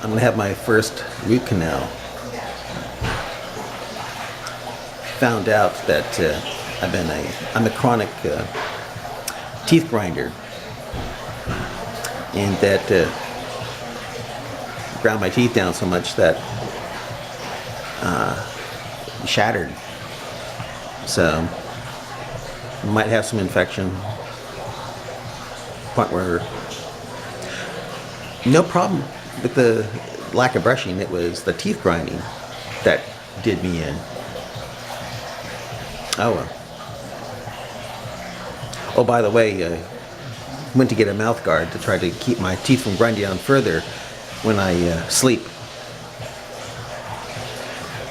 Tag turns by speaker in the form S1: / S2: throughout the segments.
S1: I'm gonna have my first root canal. Found out that I'm a chronic teeth grinder, and that ground my teeth down so much that shattered. So might have some infection. Point where no problem with the lack of brushing. It was the teeth grinding that did me in. Oh well. Oh, by the way, went to get a mouth guard to try to keep my teeth from grinding down further when I sleep.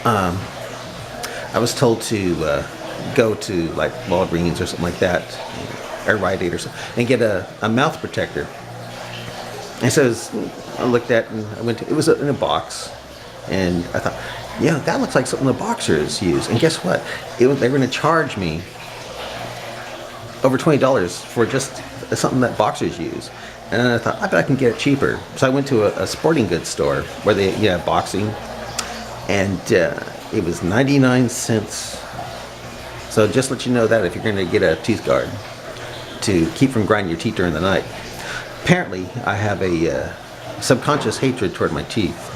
S1: I was told to go to like Walgreens or something like that, or Rite Aid or something, and get a mouth protector. And so I looked at, and I went to, it was in a box, and I thought, yeah, that looks like something the boxers use. And guess what? They were going to charge me over $20 for just something that boxers use. And I thought, I bet I can get it cheaper. So I went to a sporting goods store where they have boxing, and it was 99 cents. So just let you know that if you're going to get a tooth guard to keep from grinding your teeth during the night. Apparently, I have a subconscious hatred toward my teeth.